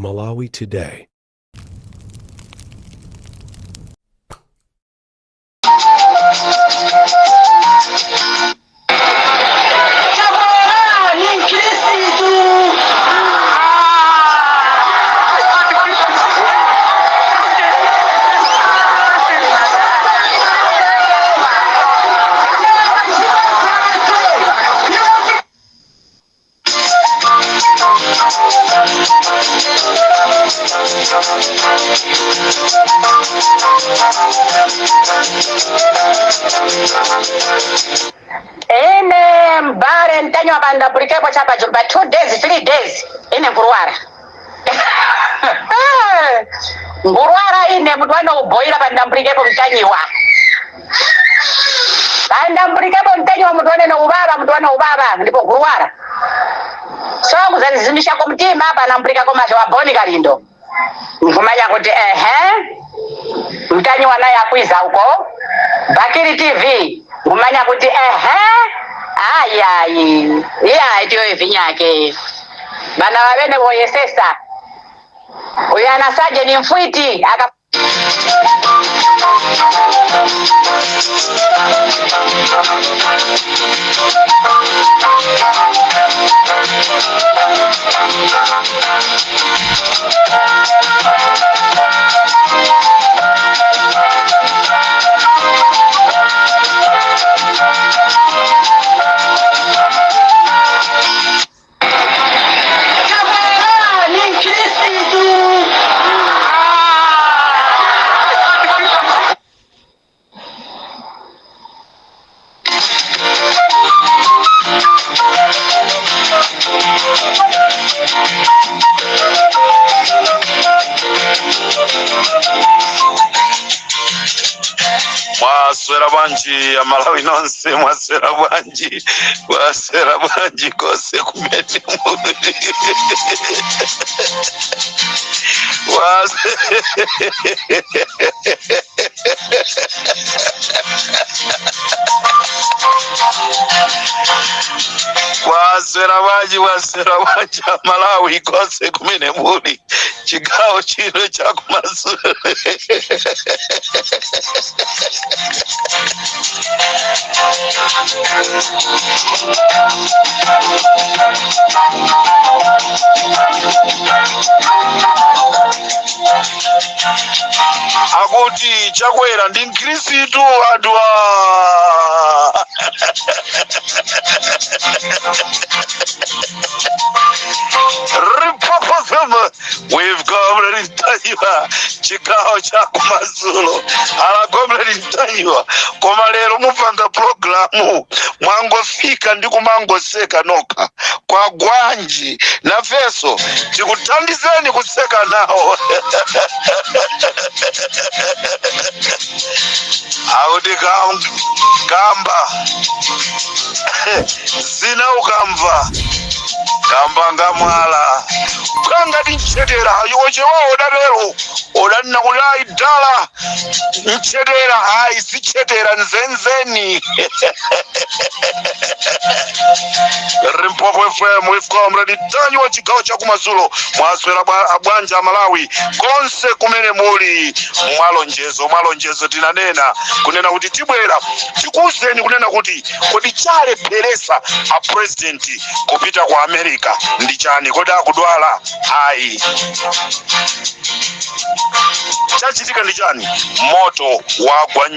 Malawi Today. Ine mbare ntenyo abanda pulikepo chapa jumba 2 days 3 days ine nguruwara nguruwara ine mtu wano uboira banda pulikepo mtanyiwa banda pulikepo mtanyiwa mtu wano ubaba ndipo nguruwara songu zanizimisha kumtima hapa nampulika kwa masho waboni kalindo nifumanya kuti mtanyiwa naye akwiza huko Bakiri TV ngumanya kuti ayayi iya itiyo vinyake bana wabene boyesesa uyana saje ni mfwiti aka Mwaswera banji ya Malawi nonse mwaswera banji kose kumene muri waswera banji ya Malawi kose kumene muri chigawo chino chakumasure akuti chakwera ndi Mkristu adwa we've come Mtanyiwa chigawo cha kumadzulo alagomera Mtanyiwa koma lero mupanga programu mwangofika ndi kumangoseka nokha kwa gwanji nafeso tikuthandizeni kuseka nawo auti kamba zina ukamva kamba ngamwala kangati nchetera yochewa odalero odanna kulai dala nchetera hai sichetera nzenzeni Rimpopo FM we've come ready Mtanyiwa chigawo cha kumadzulo mwaswera bwanji Malawi konse kumene muli mwalonjezo tinanena kunena kuti tibwera tikuzeni kunena kuti kodi chale peresa a president kupita kwa America ndi chani kodi akudwala ayi chachitika ndi chani moto wagwa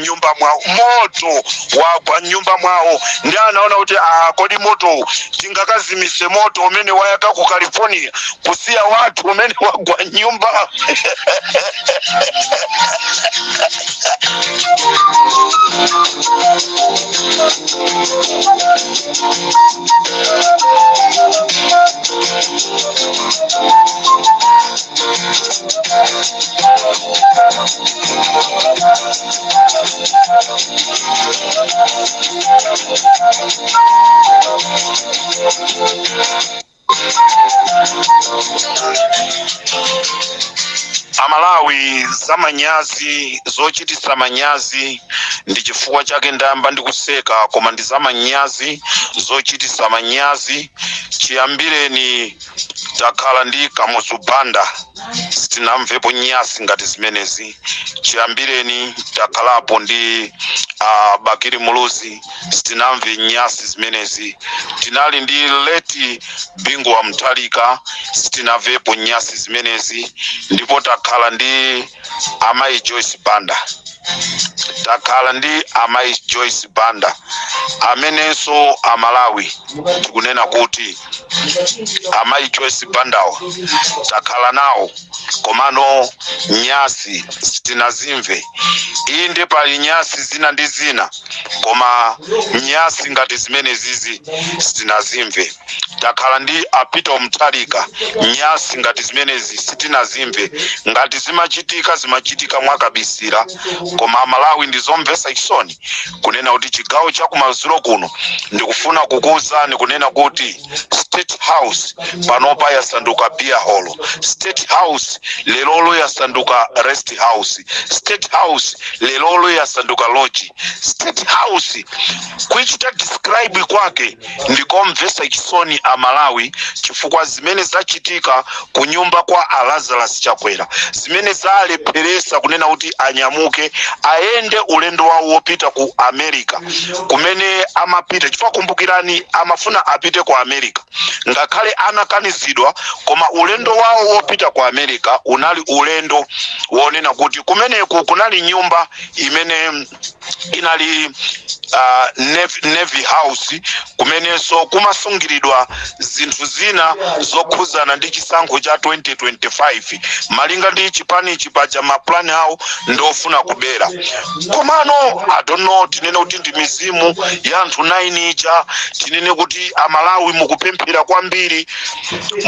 nyumba mwawo ndi anaona kuti kodi moto tingakazimise moto umene wayaka ku California kusiya watu umene wagwa nyumba Amalawi zamanyazi zochitisa manyazi ndi chifukwa chake ndamba ndikuseka koma ndi zamanyazi zochitisa manyazi chiyambireni takhala ndi Kamuzu Banda sitinamvepo nyasi ngati zimenezi. Chiyambireni takhalapo ndi Bakiri Muluzi sitinamve nyasi zimenezi. Tinali ndi Leti Bingu wa Mtalika sitinamvepo nyasi zimenezi. Ndipo takhala ndi Amayi Joyce Banda. Takhala ndi Amayi Joyce Banda amenenso Amalawi tikunena kuti Amayi Joyce Bandawa takhala nawo komano nyasi sitinazimve. Inde pali nyasi zina ndi zina koma nyasi ngati zimenezizi sitinazimve. Takhala ndi Apita Mtalika nyasi ngati zimenezi sitinazimve. Ngati zimachitika mwakabisira koma Amalawi ndizomvesa chisoni kunena kuti chigawo cha kumadzulo kuno ndikufuna kukuwuzani kunena kuti State House panopa yasanduka beer hall. State House lelolo yasanduka rest house. State House lelolo yasanduka lodge. State House kuichita describe kwake ndikomvesa chisoni Amalawi chifukwa zimene zachitika kunyumba kwa Lazarus Chakwera, zimene zalepheresa kunena kuti anyamuke aende ulendo wawo wopita ku America kumene amapita. Chifukwa kumbukirani amafuna apite ku America ngakhale anakanizidwa koma ulendo wawo wopita ku America unali ulendo wonena kuti kumeneku kunali nyumba imene inali Navy House kumenenso kumasungiridwa zinthu zina zokhuzana ndi chisankho cha 2025 malinga ndi chipani chipaja maplani awo ndofuna kubera. Komano I don't know, tinene kuti ndi mizimu ya anthu 9 ija, tinene kuti Amalawi mukupemphera kwambiri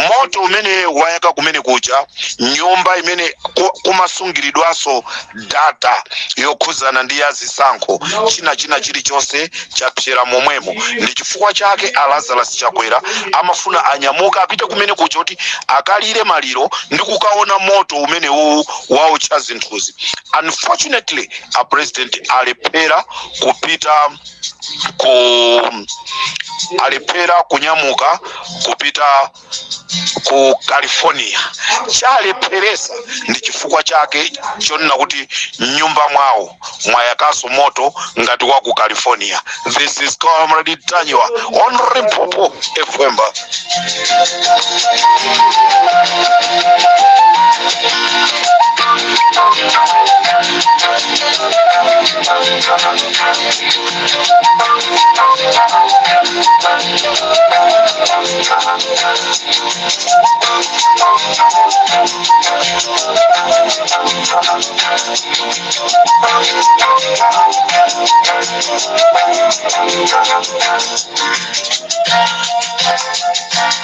moto umene wayaka kumene kuja nyumba imene kumasungiridwaso data yokhuzana ndi yazisankho china chilichonse chapsera momwemo. Ndi chifukwa chake Lazarus Chakwera amafuna anyamuka apite kumene kuja kuti akalire maliro ndi kukaona moto umene wawo cha zinthuzi. Unfortunately a president alephera kupita alephera kunyamuka kupita ku California. Chalepheresa ndi chifukwa chake chonena kuti nyumba mwawo mwayakaso moto ngati wa ku California. This is Comrade Tanyiwa on Limpopo FM.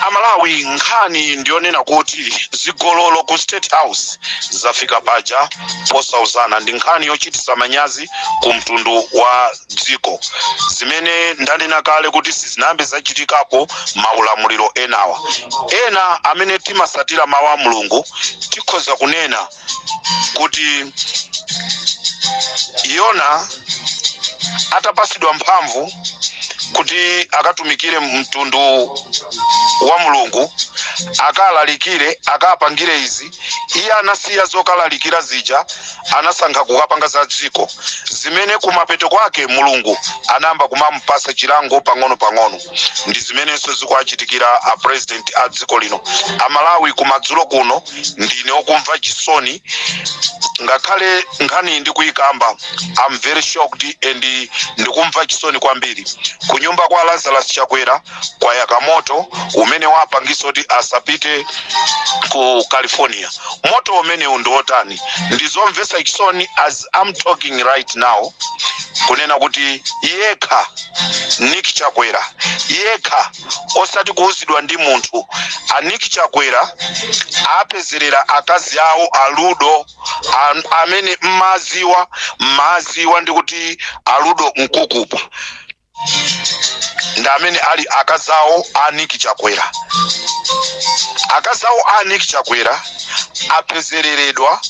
Amalawi nkhani ndionena kuti zigololo ku State House zafika paja posauzana. Ndi nkhani yochitisa manyazi ku mtundu wa dziko zimene ndanena kale kuti sizinambe zachitikapo maulamuliro enawa. Ena amene timasatira mawu a Mulungu tikhoza kunena kuti Yona atapasidwa mphamvu kuti akatumikire mtundu wa Mulungu akalalikire akapangire izi, iye anasiya zokalalikira zija anasankha kukapanga za dziko zimene kumapeto kwake Mulungu anamba kumampasa chilango pang'ono. Ndi zimenenso zikuachitikira a president a dziko lino. Amalawi kumadzulo kuno ndine okumva chisoni ngakhale nkhani ndikuyikamba. I'm very shocked and ndikumva chisoni kwambiri. Kunyumba kwa Lazarus Chakwera kwa yakamoto umene wapangisa kuti asapite ku California. Moto umene undiotani ndizomvesa chisoni as I'm talking right now kunena kuti yekha Nick Chakwera yekha osati kuuzidwa ndi munthu Nick Chakwera apezerera akazi awo aludo amene maziwa ndikuti aludo mkukupa ndamene ali akazawo a Nick Chakwera. Akazawo a Nick Chakwera apezereredwa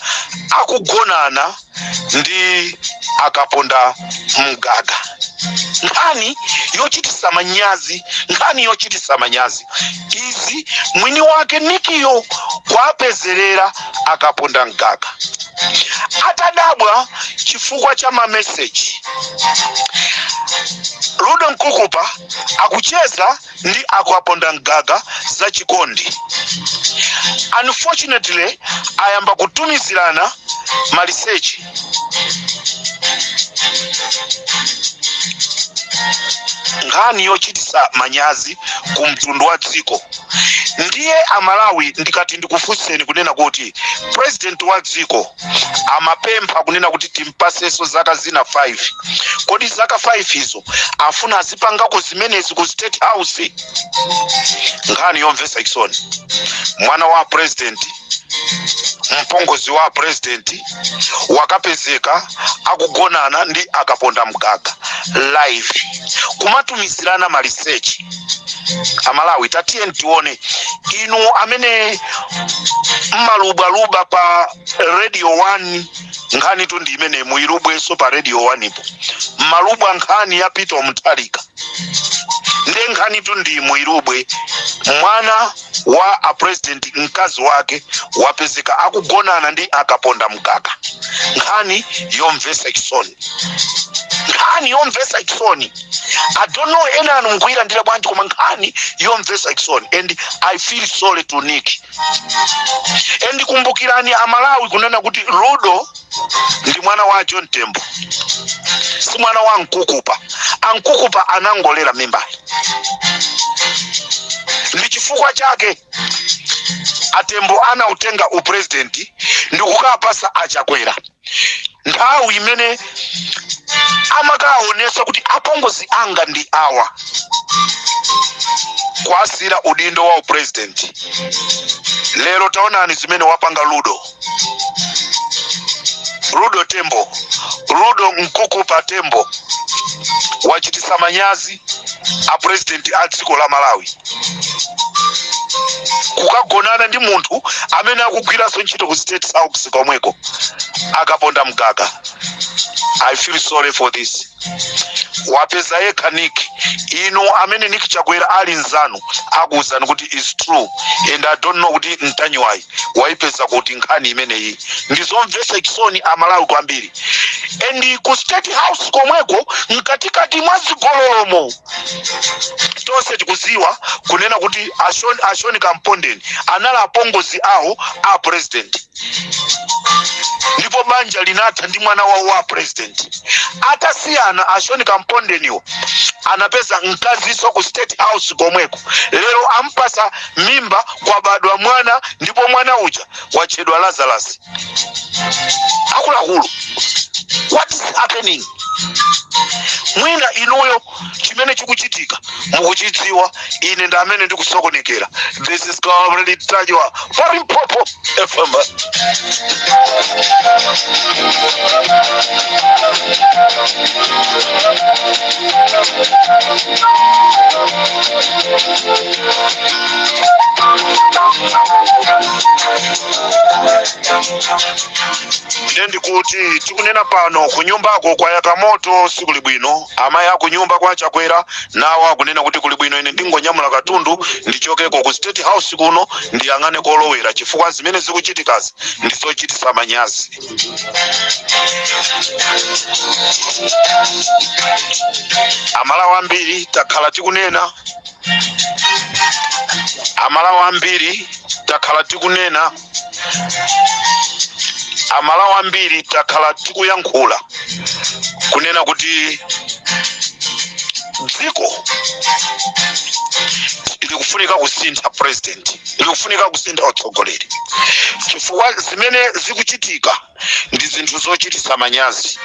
akugonana ndi akaponda Mgaga. Nkhani yochitisa manyazi izi mwini wake Nikiyo kwapezerera akaponda Mgaga. Atadabwa chifukwa cha mameseji. Ludo Nkukupa akucheza ndi akaponda Mgaga za chikondi. Unfortunately ayamba kutumizirana maliseji. Nkhani yochitisa manyazi kumtundu wa dziko. Ndiye Amalawi ndikati ndikufunseni kunena kuti president wa dziko amapempha kunena kuti timpaseso zaka zina 5. Kodi zaka 5 izo afuna azipangako zimenezi ku State House? Nkhani yomvesa chisoni. Mwana wa president, mpongozi wa president wakapezeka akugonana ndi akaponda Mgaga live kumatumizirana ma research. Amalawi tatiye ntione inu amene mmalubaluba pa Radio 1 nkhani tu ndi imene muirubweso pa Radio 1 ipo mmaluba nkhani ya Peter Mutharika nde nkhani tu ndi muirubwe mwana wa a president mkazi wake wapezeka akugonana ndi akaponda Mgaga. Nkhani yomvesa chisoni. I don't know ena anungwira ndira bwanji koma nkhani yomvesa chisoni, and I feel sorry to Nick. And kumbukirani Amalawi kunena kuti Ludo ndi mwana wa John Tembo, si mwana wa Nkukupa. Nkukupa anangolera mimbali. Ndi chifukwa chake Atembo anautenga upresidenti ndi kukapasa Achakwera. Nthawi imene amakaonesa kuti apongozi anga ndi awa kwasira udindo wa upresidenti. Lero taonani zimene wapanga Ludo Tembo, Ludo Nkukupa Tembo wachitisa manyazi a president a dziko la Malawi kukagonana ndi munthu amene akugwiraso ntchito ku State House komweko akaponda Mgaga. I feel sorry for this. Wapeza yekha Nick inu amene Nick Chakwera ali nzanu akuwuzani kuti is true, and I don't know kuti mtanyiwayi waipeza kuti nkhani imeneyi ndizomvesa chisoni Amalawi kwambiri. And ku State House komweko mkatikati mwa zigololomo tonse tikuziwa kunena kuti Ashoni Kampondeni anala apongozi awo a president. Ndipo banja linatha ndi mwana wa president. Atasiyana Ashoni Kampondeniwo anapeza mkaziso ku State House komweko. Lero ampasa mimba kwa badwa mwana, ndipo mwana uja wachedwa Lazarus. Akuluakulu. What is happening? Mwina inuyo chimene chikuchitika mukuchidziwa, ine ndamene ndikusokonekera. This is Comrade Tajwa for Limpopo FM. Ndendi kuti tikunena pano kunyumbako kwa yakamoto sikuli bwino. Amayi akunyumba kwa Chakwera nawo akunena kuti kuli bwino ine ndingonyamula katundu ndichokeko ku State House kuno ndiyang'ane kolowera chifukwa zimene zikuchitikazi ndizochitisa manyazi. Amalawi ambiri takhala tikunena, Amalawi ambiri takhala tikunena, Amalawi ambiri takhala tikuyankhula kunena kuti dziko ilikufunika kusintha president, ilikufunika kusintha utsogoleri chifukwa zimene zikuchitika ndi zinthu zochitisa manyazi,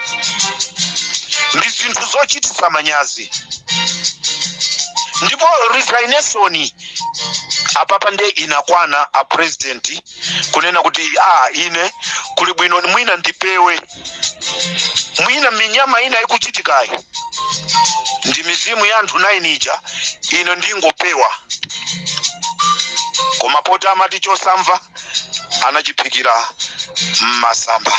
ndi zinthu zochitisa manyazi. Ndipo resignation apapa nde inakwana a president kunena kuti ine kuli bwino mwina ndipewe, mwina minyama ina ikuchitikayi ndi mizimu ya anthu 9 ija ino ndingopewa koma poti amati chosamva anachiphikira masamba.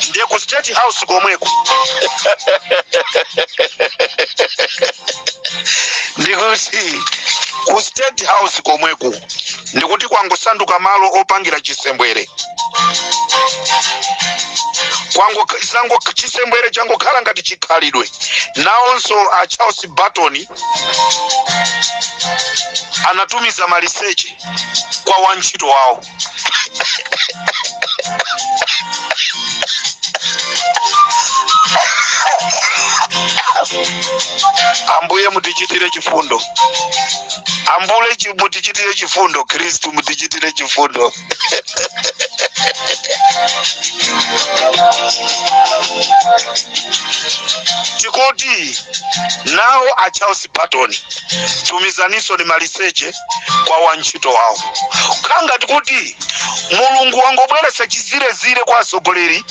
Ndiye ku State House komweko ndikuti ku State House komweko ndikuti kwangosanduka malo opangira chisembwere, chisembwere changokhala ngati chikhalidwe. Nawonso a Charles Barton anatumiza maliseche kwa wantchito wawo Ambuye mutichitire chifundo, Ambuye mutichitire chifundo, Kristu mutichitire chifundo. Chikuti nawo a Charles Barton tumizaniso ni maliseche kwa wantchito wawo. Kanga tikuti Mulungu wangobweresa chizirezire kwa asogoleri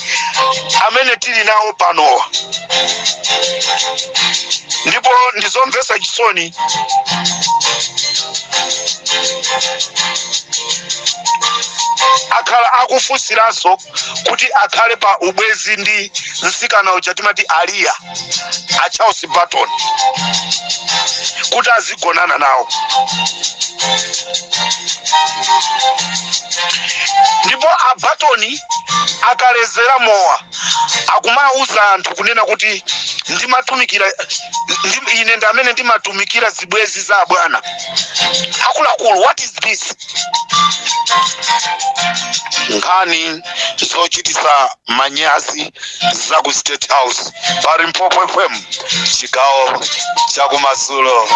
amene tili nawo panowa. Ndipo ndizomvesa chisoni akhala akufusiranso kuti akhale pa ubwezi ndi nsikana uja timati Aliya a Charles Barton kuti azigonana nawo. Ndipo a Barton akalezera mowa akumauza anthu kunena kuti ndimatumikira ine ndamene ndimatumikira zibwezi za bwana. Akuluakulu, what is this? Nkhani zochitisa manyazi za ku State House pari Mpopo FM chigawo cha kumadzulo.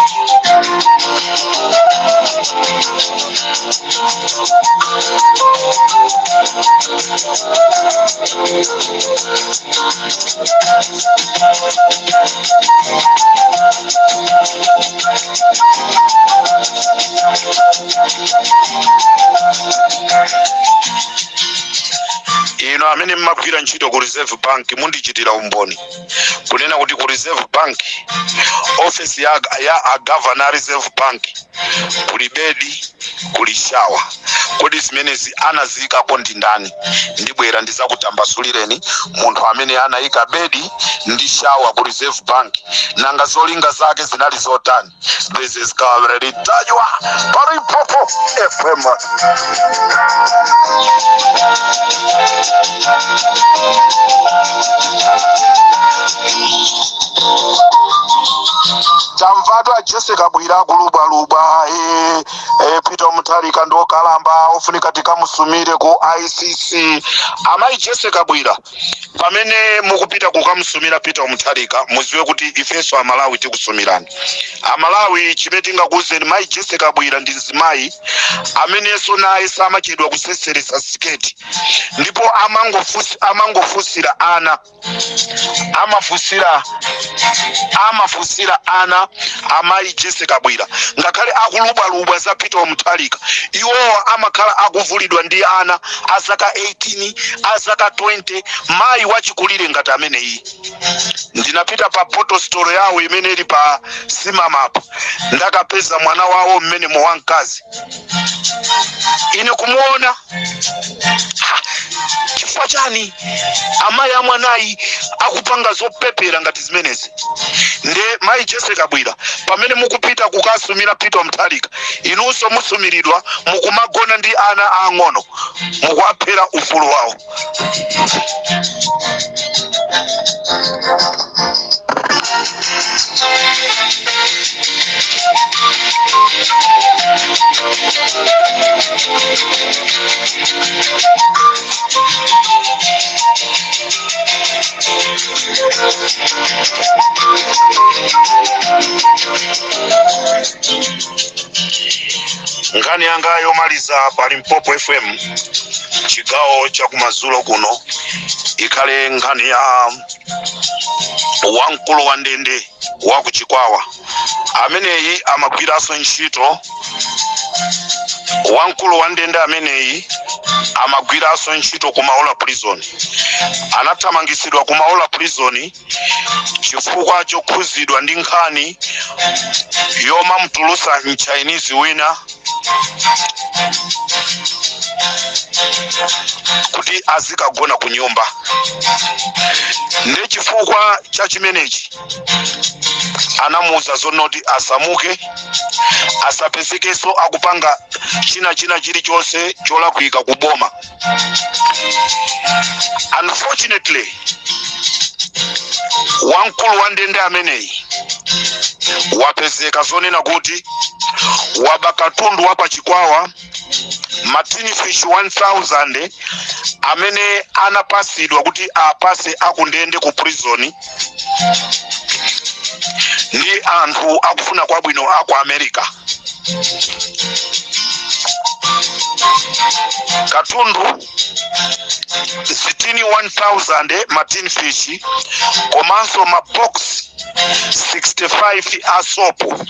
Ino amene mmagwira ntchito ku Reserve Bank mundichitira umboni kunena kuti ku Reserve Bank office ya a Governor Reserve Bank kuli bedi kuli shawa. Kodi zimenezi anazikapo ndi ndani? Ndibwera ndizakutambasulireni munthu amene anayika bedi ndi shawa ku Reserve Bank nanga zolinga zake zinali zotani. This is Kaveredi Tajwa pari Mpopo FM. Tamvadwa Jessica Bwira kulubaluba Peter Mutharika ndo kalamba ofunika tikamusumire ku ICC. Amayi Jessica Bwira pamene mukupita kukamusumira Peter Mutharika muziwe kuti ifeso Amalawi tikusumirani. Amalawi chimetinga kuzeni mayi Jessica Bwira ndi nzimayi amenenso naye samachedwa kuseseresa siketi ndipo amangofusira ana amafusira ana amayi Jessica Bwira ngakhale akulubalubwa za Peter Mutharika iwowa amakhala akuvulidwa ndi ana azaka 18 azaka 20 mayi wachikulire ngati amene iyi. Ndinapita pa photo store yawo imene ili pa Simamap ndakapeza mwana wawo mmene mwankazi ine kumuona chifukwa chani amayi amwanayi akupanga zopepera ngati zimenezi. Nde mayi Jessica Bwira pamene mukupita kukasumira Peter Mutharika inunso musumiridwa mukumagona ndi ana ang'ono mukuwaphera ufulu wawo. Ngani yanga yomaliza pali Mpopo FM chigawo cha kumadzulo kuno ikhale nkhani ya wamkulu wa ndende wa kuchikwawa ameneyi amagwiranso ntchito. Wamkulu wa ndende ameneyi amagwiranso ntchito ku Maula prison, anathamangisidwa ku Maula prison chifukwa chokhuzidwa ndi nkhani yoma mtulusa mchinese wina kuti azikagona ku nyumba. Ndi chifukwa cha chimenechi anamuuza zonoti asamuke, asapezekenso akupanga china chilichonse cholakwika kuboma. Unfortunately, wamkulu wa ndende ameneyi wapezeka zonena kuti waba katundu wapa chikwawa Martin Fish 1000 amene anapasidwa kuti apase akundende ku prison ndi anthu akufuna kwabwino aku America. Katundu sitini 1000 Martin Fish komanso mabox 65 asopo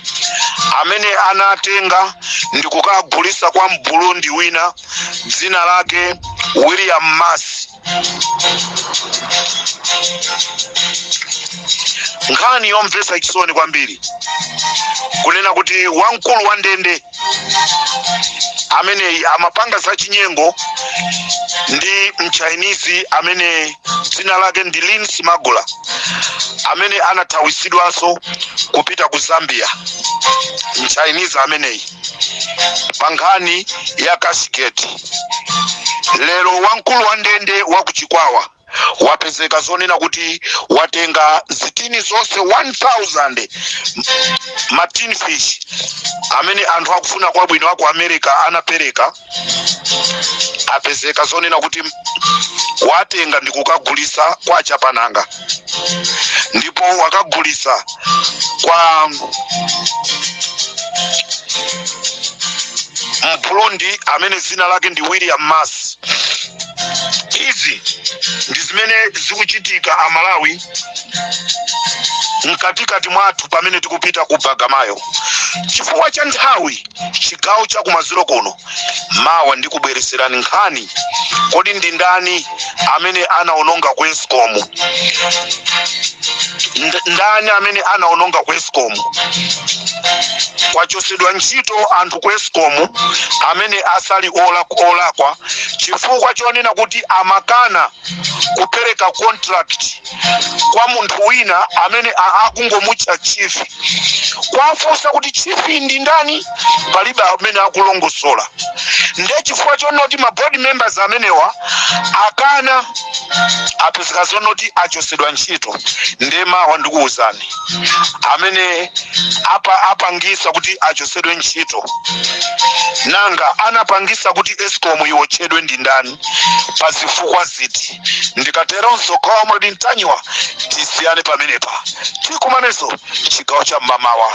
amene anatenga ndi kukagulisa kwa Mburundi wina dzina lake William Masi. Nkhani yomvetsa chisoni kwambiri kunena kuti wamkulu wa ndende ameneyi amapanga za chinyengo ndi mchinese amene dzina lake ndi Lin Smagula amene anathawisidwanso kupita ku Zambia. Mchinese ameneyi pa nkhani ya kasiketi. Lero wamkulu wa ndende wa kuchikwawa wapezeka zonena kuti watenga zitini zonse 1000 Martin Fish amene anthu akufuna kwabwino aku America anapereka. Apezeka zonena kuti watenga ndi kukagulisa kwa chapananga, ndipo wakagulisa kwa Mburundi amene dzina lake ndi William Masi. Izi ndi zimene zikuchitika Amalawi mkatikati mwathu pamene tikupita ku Bagamoyo. Chifukwa cha nthawi chigawo cha kumadzulo kuno mawa ndikubwereserani nkhani kodi ndi ndani amene anaononga ku Eskom. Ndani amene anaononga ku Eskom? Kwachosedwa ntchito anthu ku Eskom amene asali olakwa chifukwa chonena kuti amakana kupereka contract kwa munthu wina amene akungomutcha chief. Kwafunsa kuti chief ndi ndani, palibe amene akulongosola. Ndiye chifukwa chonoti ma board members amenewa akana apezeka zonoti achosedwa ntchito. Ndema ndikuwuzani amene apangisa kuti achosedwe ntchito nanga anapangisa kuti Eskom iwotchedwe ndi ndani pa zifukwa ziti. Ndikateronso kwa mwadi ntanyiwa tisiyane pamenepa tikumaneso chigawo cha Mamawa.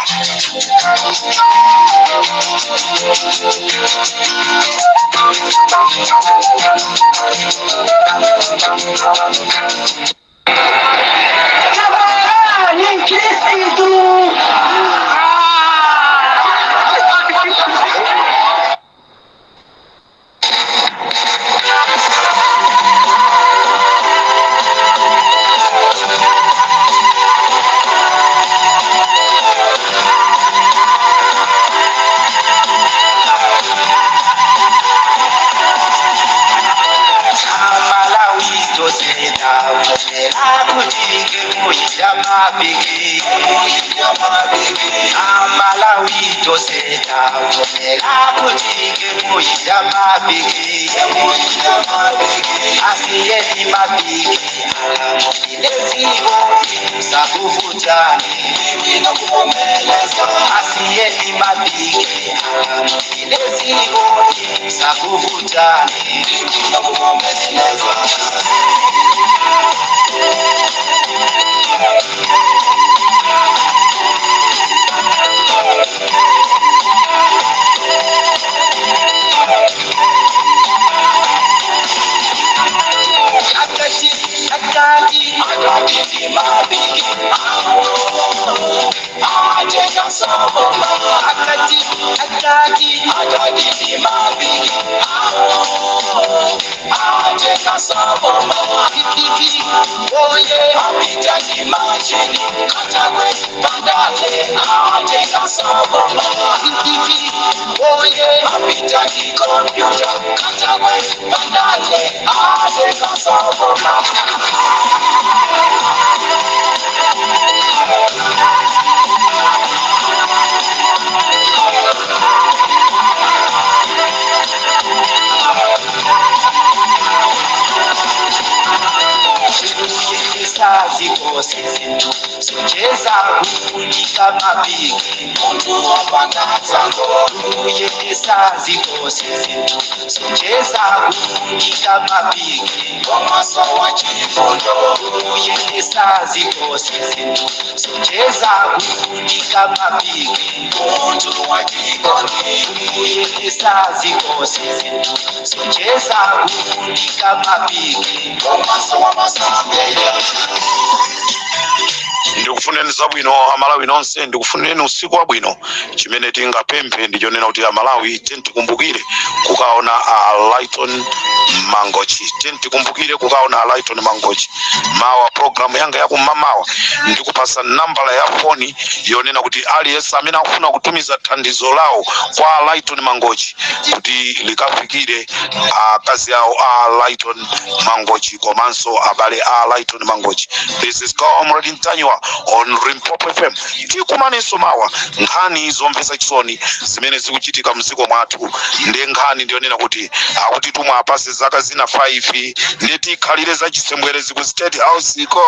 Socheza kufunika mabiki Mungu wapangaza Uyekesa zikose zintu Socheza kufunika mabiki Omaso wa chifundo Uyekesa zikose zintu Socheza kufunika mabiki Mungu wa jikoni Uyekesa zikose zintu Socheza kufunika mabiki Omaso wa masambele ndikufuneni zabwino amalawi nonse ndikufuneni usiku wabwino chimene tingapemphe ndichonena kuti amalawi tikumbukire kukaona Lighton Mangochi tikumbukire kukaona Lighton Mangochi mawa programu yanga yakumamawa ndikupasa nambala ya foni yonena kuti aliyense amene akufuna kutumiza thandizo lawo kwa Lighton Mangochi kuti likafikire akazi awo Lighton Mangochi komanso abale Lighton Mangochi. This is Comrade Ntanywa on Limpopo FM. Tikumanenso mawa nkhani zomvetsa chisoni zimene zikuchitika mdziko mwathu ndi nkhani ndiyonena kuti akuti tumwe apase zaka zina 5 ndeti khalire za chisembwerezi ku State House iko